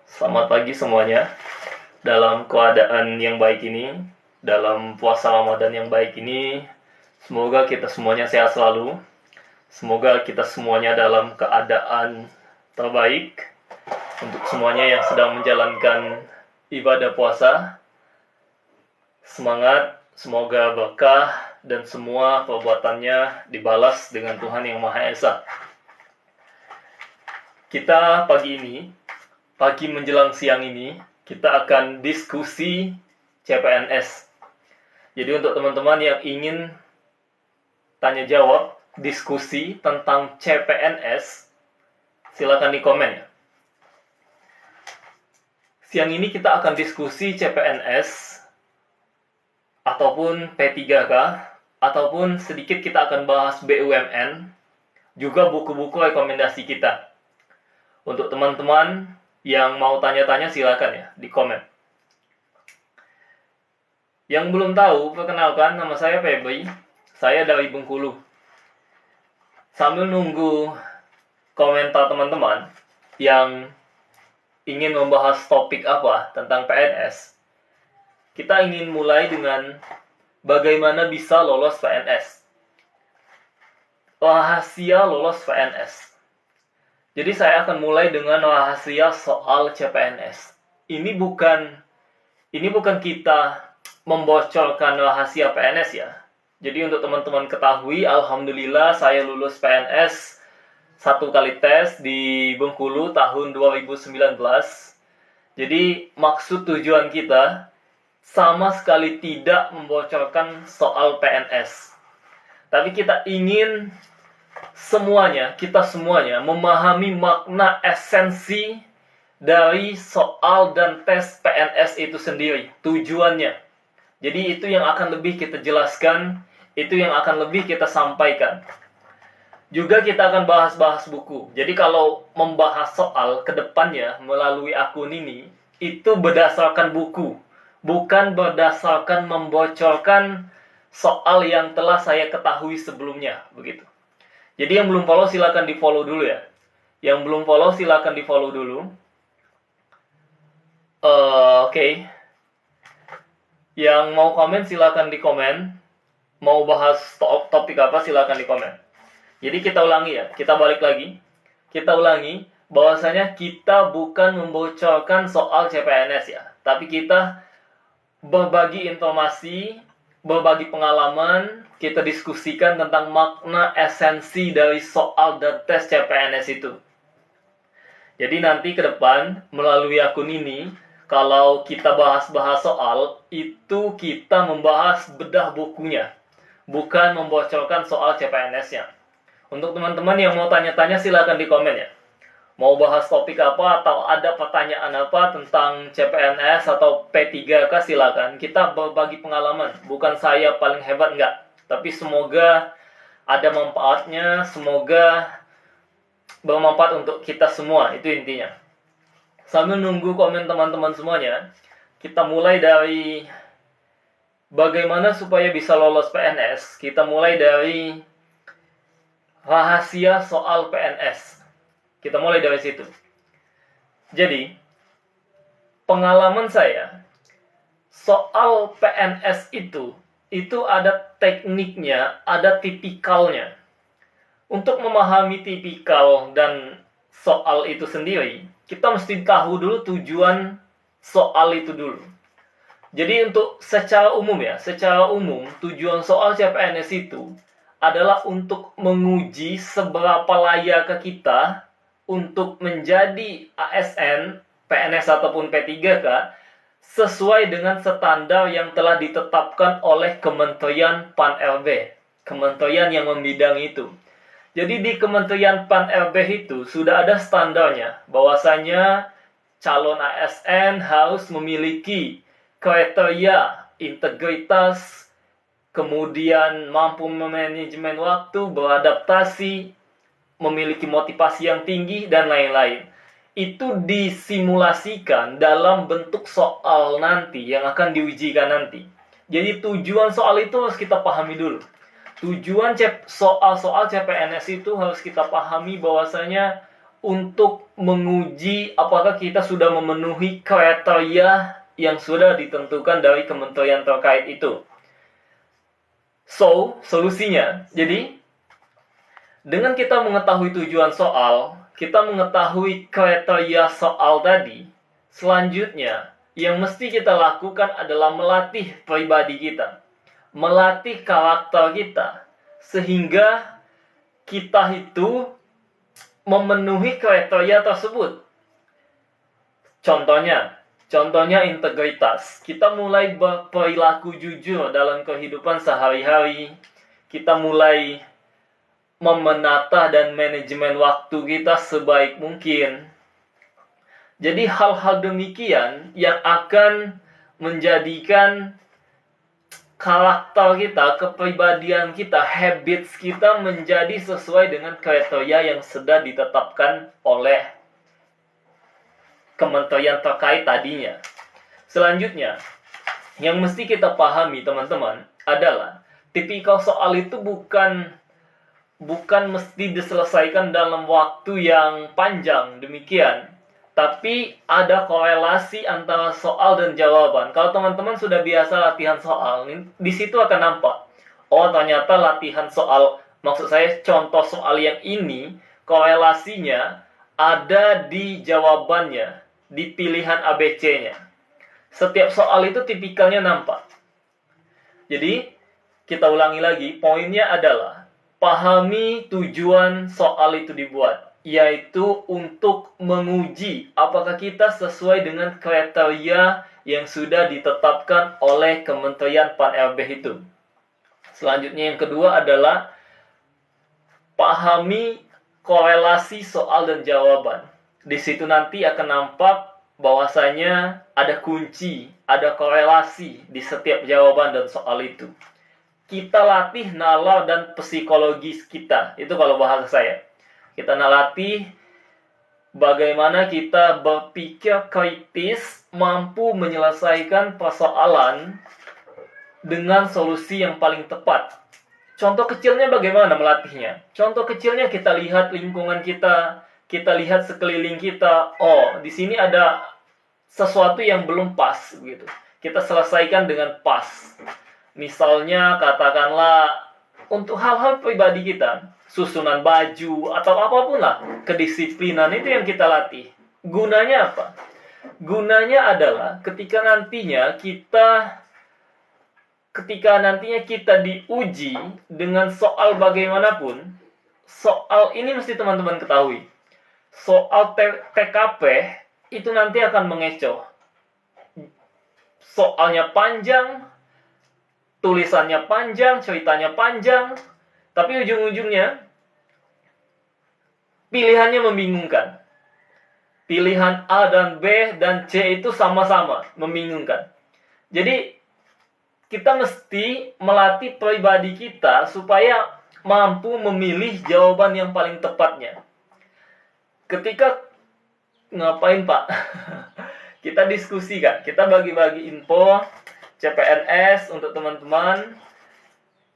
Selamat pagi semuanya. Dalam keadaan yang baik ini, dalam puasa Ramadan yang baik ini, semoga kita semuanya sehat selalu. Semoga kita semuanya dalam keadaan terbaik. Untuk semuanya yang sedang menjalankan ibadah puasa, semangat, semoga berkah dan semua perbuatannya dibalas dengan Tuhan Yang Maha Esa. Kita pagi menjelang siang ini, kita akan diskusi CPNS. Jadi untuk teman-teman yang ingin tanya jawab, diskusi tentang CPNS, silakan di komen ya. Siang ini kita akan diskusi CPNS, ataupun P3K, ataupun sedikit kita akan bahas BUMN, juga buku-buku rekomendasi kita. Untuk teman-teman yang mau tanya-tanya silakan ya di komen. Yang belum tahu, perkenalkan, nama saya Febri. Saya dari Bengkulu. Sambil nunggu komentar teman-teman yang ingin membahas topik apa tentang PNS, kita ingin mulai dengan bagaimana bisa lolos PNS. Rahasia lolos PNS. Jadi saya akan mulai dengan rahasia soal CPNS. Ini bukan kita membocorkan rahasia PNS ya. Jadi untuk teman-teman ketahui, alhamdulillah saya lulus PNS 1 kali tes di Bengkulu tahun 2019. Jadi maksud tujuan kita sama sekali tidak membocorkan soal PNS. Tapi kita ingin kita semuanya memahami makna esensi dari soal dan tes PNS itu sendiri, tujuannya. Jadi itu yang akan lebih kita jelaskan, itu yang akan lebih kita sampaikan. Juga kita akan bahas-bahas buku. Jadi kalau membahas soal ke depannya melalui akun ini, itu berdasarkan buku, bukan berdasarkan membocorkan soal yang telah saya ketahui sebelumnya, begitu. Jadi yang belum follow silakan di follow dulu ya. Yang belum follow silakan di follow dulu. Oke. Yang mau komen silakan di komen. Mau bahas topik apa silakan di komen. Jadi kita ulangi ya. Kita balik lagi. Kita ulangi bahwasanya kita bukan membocorkan soal CPNS ya. Tapi kita berbagi informasi, berbagi pengalaman, kita diskusikan tentang makna esensi dari soal dan tes CPNS itu. Jadi nanti ke depan melalui akun ini, kalau kita bahas-bahas soal, itu kita membahas bedah bukunya, bukan membocorkan soal CPNS-nya. Untuk teman-teman yang mau tanya-tanya silakan di komen ya. Mau bahas topik apa atau ada pertanyaan apa tentang CPNS atau P3K silakan. Kita berbagi pengalaman, bukan saya paling hebat enggak. Tapi semoga ada manfaatnya, semoga bermanfaat untuk kita semua, itu intinya. Sambil nunggu komen teman-teman semuanya, kita mulai dari bagaimana supaya bisa lolos PNS. Kita mulai dari rahasia soal PNS. Kita mulai dari situ. Jadi, pengalaman saya, soal PNS itu ada tekniknya, ada tipikalnya. Untuk memahami tipikal dan soal itu sendiri, kita mesti tahu dulu tujuan soal itu dulu. Jadi untuk secara umum tujuan soal CPNS itu adalah untuk menguji seberapa layak kita untuk menjadi ASN, PNS ataupun P3K sesuai dengan standar yang telah ditetapkan oleh Kementerian Pan-RB, kementerian yang membidang itu. Jadi di Kementerian Pan-RB itu sudah ada standarnya, bahwasanya calon ASN harus memiliki kriteria integritas, kemudian mampu memanajemen waktu, beradaptasi, memiliki motivasi yang tinggi, dan lain-lain. Itu disimulasikan dalam bentuk soal nanti yang akan diujikan nanti. Jadi tujuan soal itu harus kita pahami dulu. Tujuan soal-soal CPNS itu harus kita pahami bahwasanya untuk menguji apakah kita sudah memenuhi kriteria yang sudah ditentukan dari kementerian terkait itu. So, solusinya, jadi dengan kita mengetahui tujuan soal, kita mengetahui kriteria soal tadi, selanjutnya yang mesti kita lakukan adalah melatih pribadi kita, melatih karakter kita, sehingga kita itu memenuhi kriteria tersebut. Contohnya integritas. Kita mulai berperilaku jujur dalam kehidupan sehari-hari. Kita mulai memenata dan manajemen waktu kita sebaik mungkin. Jadi hal-hal demikian yang akan menjadikan karakter kita, kepribadian kita, habits kita menjadi sesuai dengan kriteria yang sudah ditetapkan oleh kementerian terkait tadinya. Selanjutnya, yang mesti kita pahami teman-teman adalah tipikal soal itu bukan mesti diselesaikan dalam waktu yang panjang demikian. Tapi ada korelasi antara soal dan jawaban. Kalau teman-teman sudah biasa latihan soal, di situ akan nampak. Oh, ternyata latihan soal, maksud saya contoh soal yang ini, korelasinya ada di jawabannya, di pilihan ABC-nya. Setiap soal itu tipikalnya nampak. Jadi, kita ulangi lagi, poinnya adalah pahami tujuan soal itu dibuat, yaitu untuk menguji apakah kita sesuai dengan kriteria yang sudah ditetapkan oleh Kementerian Pan-RB itu. Selanjutnya yang kedua adalah pahami korelasi soal dan jawaban. Di situ nanti akan nampak bahwasanya ada kunci, ada korelasi di setiap jawaban dan soal itu. Kita latih nalar dan psikologis kita, itu kalau bahasa saya. Kita latih bagaimana kita berpikir kritis, mampu menyelesaikan persoalan dengan solusi yang paling tepat. Contoh kecilnya bagaimana melatihnya? Contoh kecilnya kita lihat lingkungan kita, kita lihat sekeliling kita. Oh, di sini ada sesuatu yang belum pas, gitu. Kita selesaikan dengan pas. Misalnya katakanlah untuk hal-hal pribadi kita, susunan baju, atau apapun lah, kedisiplinan itu yang kita latih. Gunanya apa? Gunanya adalah ketika nantinya kita diuji dengan soal bagaimanapun, soal ini mesti teman-teman ketahui. Soal TKP itu nanti akan mengecoh. Soalnya panjang, tulisannya panjang, ceritanya panjang, tapi ujung-ujungnya pilihannya membingungkan. Pilihan A dan B dan C itu sama-sama membingungkan. Jadi kita mesti melatih pribadi kita supaya mampu memilih jawaban yang paling tepatnya. Ketika ngapain Pak? Kita diskusi kan, kita bagi-bagi info CPNS untuk teman-teman.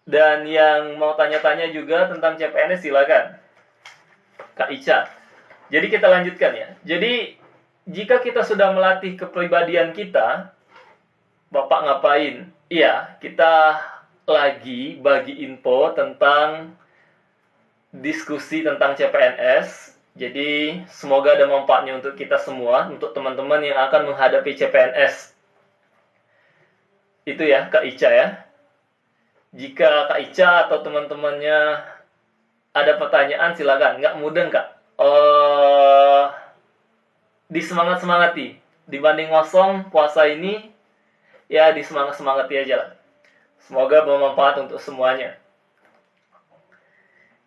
Dan yang mau tanya-tanya juga tentang CPNS silakan, Kak Ica. Jadi kita lanjutkan ya. Jadi jika kita sudah melatih kepribadian kita, Bapak ngapain? Iya, kita lagi bagi info tentang diskusi tentang CPNS. Jadi semoga ada manfaatnya untuk kita semua, untuk teman-teman yang akan menghadapi CPNS. Itu ya Kak Ica ya. Jika Kak Ica atau teman-temannya ada pertanyaan silakan, nggak mudeng Kak. Disemangat-semangati. Dibanding kosong puasa ini, ya disemangat-semangati aja lah. Semoga bermanfaat untuk semuanya.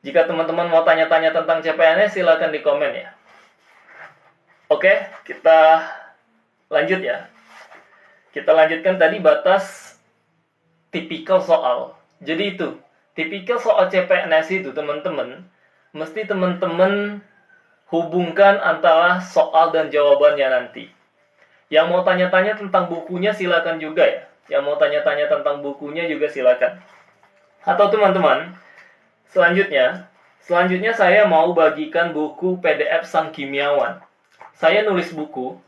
Jika teman-teman mau tanya-tanya tentang CPNS, silakan di komen ya. Oke, kita lanjut ya. Kita lanjutkan tadi batas tipikal soal. Jadi itu, tipikal soal CPNS itu teman-teman, mesti teman-teman hubungkan antara soal dan jawabannya nanti. Yang mau tanya-tanya tentang bukunya silakan juga ya. Yang mau tanya-tanya tentang bukunya juga silakan. Atau teman-teman, selanjutnya, Selanjutnya saya mau bagikan buku PDF Sang Kimiawan. Saya nulis buku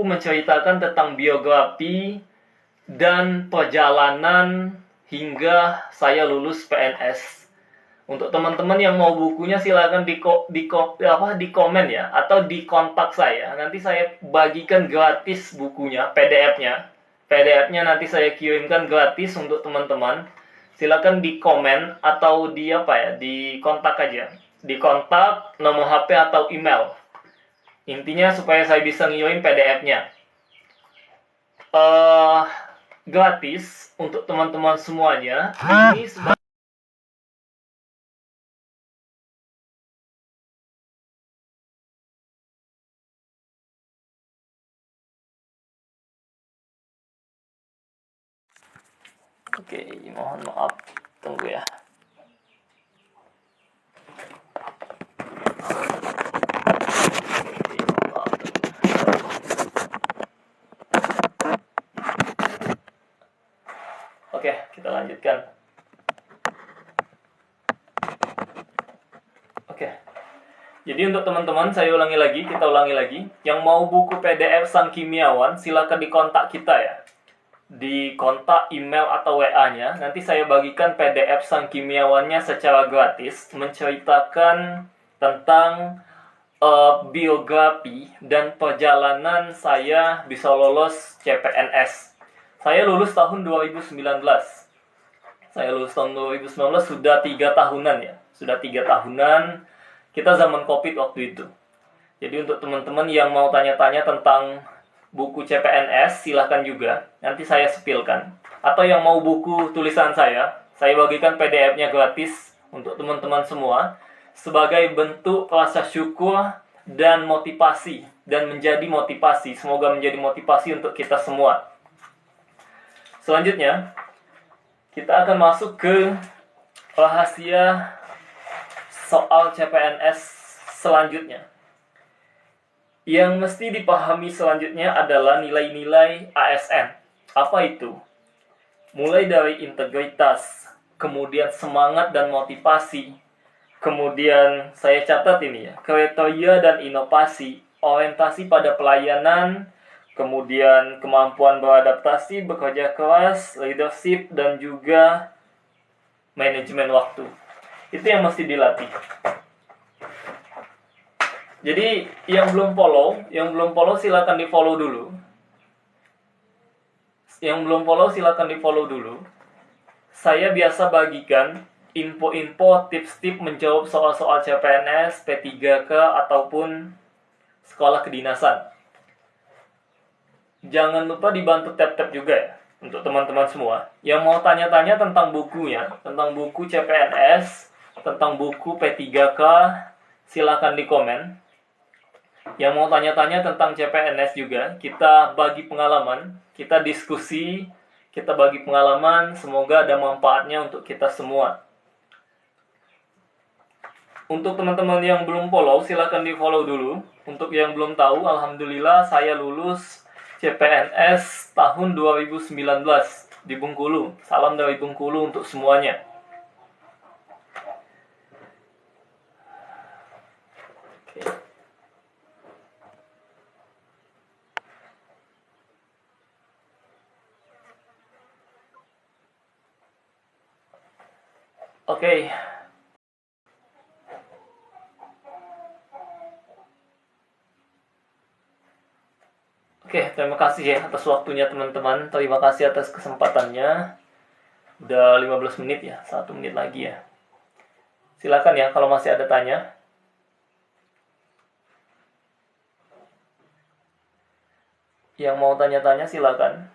menceritakan tentang biografi dan perjalanan hingga saya lulus PNS. Untuk teman-teman yang mau bukunya silakan di komen ya, atau di kontak saya. Nanti saya bagikan gratis bukunya, PDF-nya. PDF-nya nanti saya kirimkan gratis untuk teman-teman. Silakan di komen atau di kontak aja. Di kontak, nomor HP atau email. Intinya supaya saya bisa ngirim PDF-nya. Gratis untuk teman-teman semuanya. Ini Oke, mohon maaf. Tunggu ya. Oke, kita lanjutkan. Oke. Jadi untuk teman-teman, kita ulangi lagi. Yang mau buku PDF Sang Kimiawan, silakan dikontak kita ya. Di kontak email atau WA-nya, nanti saya bagikan PDF Sang Kimiawannya secara gratis, menceritakan tentang biografi dan perjalanan saya bisa lolos CPNS. Saya lulus tahun 2019. Sudah 3 tahunan ya. Sudah 3 tahunan. Kita zaman COVID waktu itu. Jadi untuk teman-teman yang mau tanya-tanya tentang buku CPNS, silahkan juga. Nanti saya sepilkan. Atau yang mau buku tulisan saya bagikan PDF-nya gratis untuk teman-teman semua. Sebagai bentuk rasa syukur dan motivasi. Dan menjadi motivasi. Semoga menjadi motivasi untuk kita semua. Selanjutnya, kita akan masuk ke rahasia soal CPNS selanjutnya. Yang mesti dipahami selanjutnya adalah nilai-nilai ASN. Apa itu? Mulai dari integritas, kemudian semangat dan motivasi, kemudian saya catat ini ya, kriteria dan inovasi, orientasi pada pelayanan, kemudian kemampuan beradaptasi, bekerja keras, leadership, dan juga manajemen waktu. Itu yang mesti dilatih. Jadi yang belum follow silakan di-follow dulu. Saya biasa bagikan info-info, tips-tips menjawab soal-soal CPNS, P3K ataupun sekolah kedinasan. Jangan lupa dibantu tap-tap juga ya untuk teman-teman semua yang mau tanya-tanya tentang bukunya, tentang buku CPNS, tentang buku P3K, silakan di komen. Yang mau tanya-tanya tentang CPNS juga, kita bagi pengalaman, kita diskusi, kita bagi pengalaman, semoga ada manfaatnya untuk kita semua. Untuk teman-teman yang belum follow, silakan di-follow dulu. Untuk yang belum tahu, alhamdulillah saya lulus CPNS tahun 2019 di Bengkulu. Salam dari Bengkulu untuk semuanya. Oke. Oke, terima kasih ya atas waktunya teman-teman. Terima kasih atas kesempatannya. Udah 15 menit ya, 1 menit lagi ya. Silakan ya kalau masih ada tanya. Yang mau tanya-tanya silakan.